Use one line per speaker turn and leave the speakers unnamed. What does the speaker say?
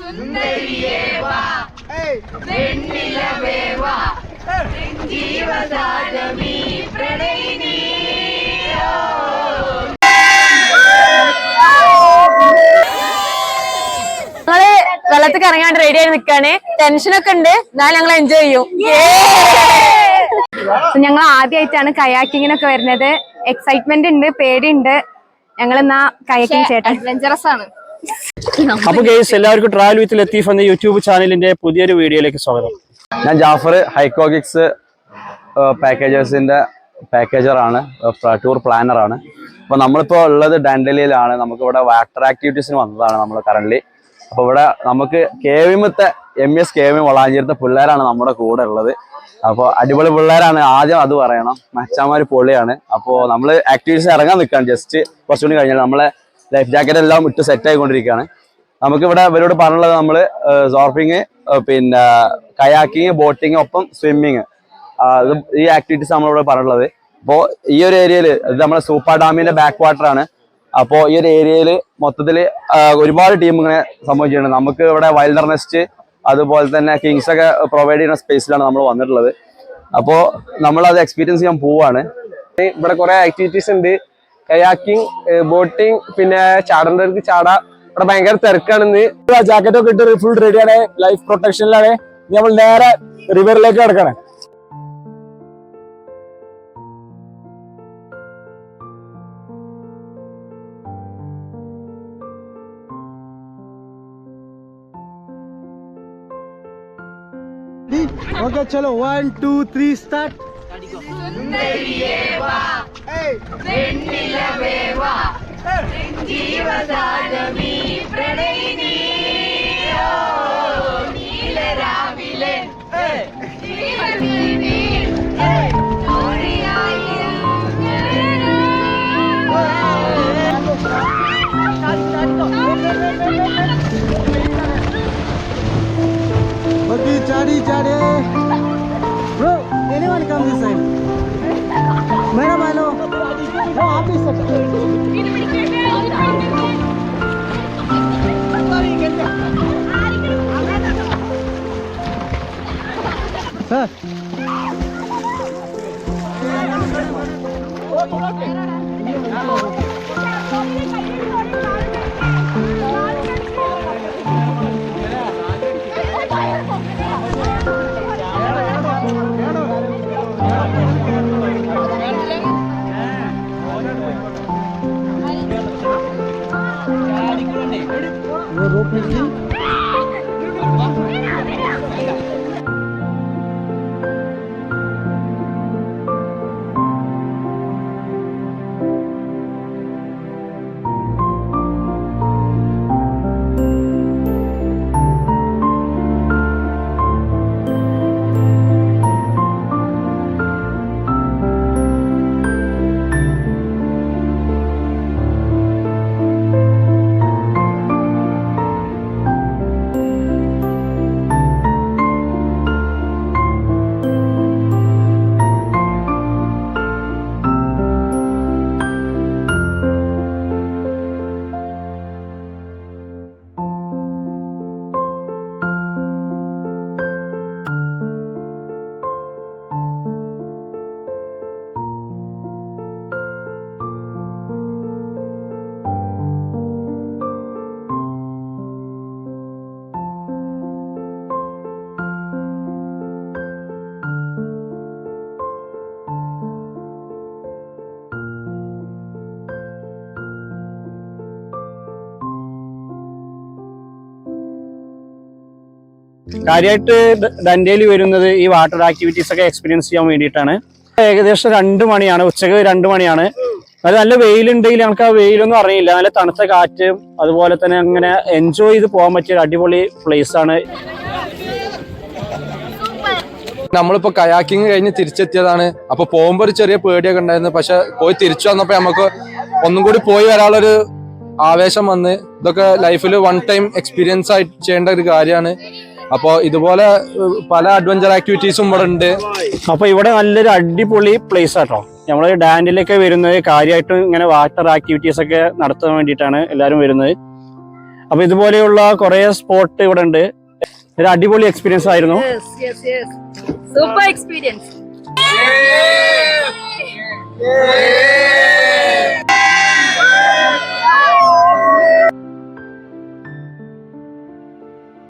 വെള്ളത്തിൽ ഇറങ്ങാണ്ട് റെഡി ആയി നിൽക്കാണ്. ടെൻഷനൊക്കെ ഉണ്ട്, എന്നാലും ഞങ്ങൾ എൻജോയ് ചെയ്യും. ഞങ്ങൾ ആദ്യമായിട്ടാണ് കയാക്കിങ്ങിനൊക്കെ വരുന്നത്. എക്സൈറ്റ്മെന്റ് ഉണ്ട്, പേടിയുണ്ട്. ഞങ്ങൾ എന്നാ കയാക്കിങ് ചേട്ടൻ അഡ്വഞ്ചറസ് ആണ്.
അപ്പൊ ഗൈസ്, എല്ലാവർക്കും ട്രാവൽ വിത്ത് ലത്തീഫ് എന്ന യൂട്യൂബ് ചാനലിന്റെ പുതിയൊരു വീഡിയോയിലേക്ക് സ്വാഗതം.
ഞാൻ ജാഫർ, ഹൈക്കോഗിക്സ് പാക്കേജേഴ്സിന്റെ പാക്കേജറാണ്, ടൂർ പ്ലാനറാണ്. അപ്പോൾ നമ്മളിപ്പോൾ ഉള്ളത് ഡാൻഡലിയിലാണ്. നമുക്കിവിടെ വാട്ടർ ആക്ടിവിറ്റീസിന് വന്നതാണ് നമ്മൾ കറന്റ്. അപ്പോൾ ഇവിടെ നമുക്ക് KVMത്തെ MES KVM വളാഞ്ചേരത്തെ പിള്ളേരാണ് നമ്മുടെ കൂടെ ഉള്ളത്. അപ്പോൾ അടിപൊളി പിള്ളേരാണ്, ആദ്യം അത് പറയണം. മച്ചാമാർ പൊളിയാണ്. അപ്പോൾ നമ്മൾ ആക്ടിവിറ്റീസ് ഇറങ്ങാൻ നിൽക്കുകയാണ്. ജസ്റ്റ് കുറച്ചുകൂടി കഴിഞ്ഞാൽ നമ്മളെ ലൈഫ് ജാക്കറ്റ് എല്ലാം ഇട്ട് സെറ്റ് ആയിക്കൊണ്ടിരിക്കുകയാണ്. നമുക്കിവിടെ ഇവരോട് പറഞ്ഞുള്ളത് നമ്മൾ സോർഫിങ്, പിന്നെ കയാക്കിങ്, ബോട്ടിങ്, ഒപ്പം സ്വിമ്മിങ്, ഈ ആക്ടിവിറ്റീസ് നമ്മളിവിടെ പറഞ്ഞുള്ളത്. അപ്പോൾ ഈ ഒരു ഏരിയയിൽ ഇത് നമ്മളെ സൂപ്പർ ഡാമിന്റെ ബാക്ക് വാട്ടർ ആണ്. അപ്പോൾ ഈ ഒരു ഏരിയയിൽ മൊത്തത്തിൽ ഒരുപാട് ടീം ഇങ്ങനെ സംഭവിച്ചിട്ടുണ്ട്. നമുക്ക് ഇവിടെ വൈൽഡർനെസ്റ്റ്, അതുപോലെ തന്നെ കിങ്സ് ഒക്കെ പ്രൊവൈഡ് ചെയ്യുന്ന സ്പേസിലാണ് നമ്മൾ വന്നിട്ടുള്ളത്. അപ്പോൾ നമ്മളത് എക്സ്പീരിയൻസ് ചെയ്യാൻ പോവാണ്.
ഇവിടെ കുറെ ആക്ടിവിറ്റീസ് ഉണ്ട്. കയാക്കിംഗ്, ബോട്ടിംഗ്, പിന്നെ ചാടേണ്ടവർക്ക് ചാടാ. ഇവിടെ ഭയങ്കര തിരക്കാണെന്ന്.
ജാക്കറ്റ് ഒക്കെ ഇട്ട് ഫുൾ റെഡിയാണ്, ലൈഫ് പ്രൊട്ടക്ഷനിലാണ്. നമ്മൾ നേരെ റിവറിലേക്ക് കിടക്കണം.
Okay, chalo, 1, 2, 3, start. Okay, chadi. Bro, anyone come this side? Madam, hello. No, आप इस side. Sir. रोप निकली
കാര്യമായിട്ട് ഡൻഡേലി വരുന്നത് ഈ വാട്ടർ ആക്ടിവിറ്റീസ് ഒക്കെ എക്സ്പീരിയൻസ് ചെയ്യാൻ വേണ്ടിയിട്ടാണ്. ഏകദേശം 2 മണിയാണ്, ഉച്ചക്ക് 2 മണിയാണ്. അത് നല്ല വെയിലുണ്ടെങ്കിൽ നമുക്ക് ആ വെയിലൊന്നും അറിയില്ല. നല്ല തണുത്ത കാറ്റും അതുപോലെ തന്നെ അങ്ങനെ എൻജോയ് ചെയ്ത് പോകാൻ പറ്റിയ അടിപൊളി പ്ലേസ് ആണ്.
നമ്മളിപ്പോ കയാക്കിങ് കഴിഞ്ഞ് തിരിച്ചെത്തിയതാണ്. അപ്പൊ പോകുമ്പോ ഒരു ചെറിയ പേടിയൊക്കെ ഉണ്ടായിരുന്നു. പക്ഷെ പോയി തിരിച്ചു വന്നപ്പോ നമുക്ക് ഒന്നും കൂടി പോയി വരാനുള്ളൊരു ആവേശം വന്ന്. ഇതൊക്കെ ലൈഫിൽ 1 ടൈം എക്സ്പീരിയൻസ് ആയിട്ട് ചെയ്യേണ്ട ഒരു കാര്യമാണ്. അപ്പോൾ ഇതുപോലെ പല അഡ്വഞ്ചർ ആക്ടിവിറ്റീസും ഇവിടെ ഉണ്ട്.
അപ്പൊ ഇവിടെ നല്ലൊരു അടിപൊളി പ്ലേസ് ആട്ടോ. നമ്മള് ഡാൻഡിലൊക്കെ വരുന്നത് കാര്യമായിട്ടും ഇങ്ങനെ വാട്ടർ ആക്ടിവിറ്റീസ് ഒക്കെ നടത്താൻ വേണ്ടിയിട്ടാണ് എല്ലാവരും വരുന്നത്. അപ്പൊ ഇതുപോലെയുള്ള കുറെ സ്പോട്ട് ഇവിടെ ഉണ്ട്. ഒരു അടിപൊളി എക്സ്പീരിയൻസ് ആയിരുന്നു.
Super experience.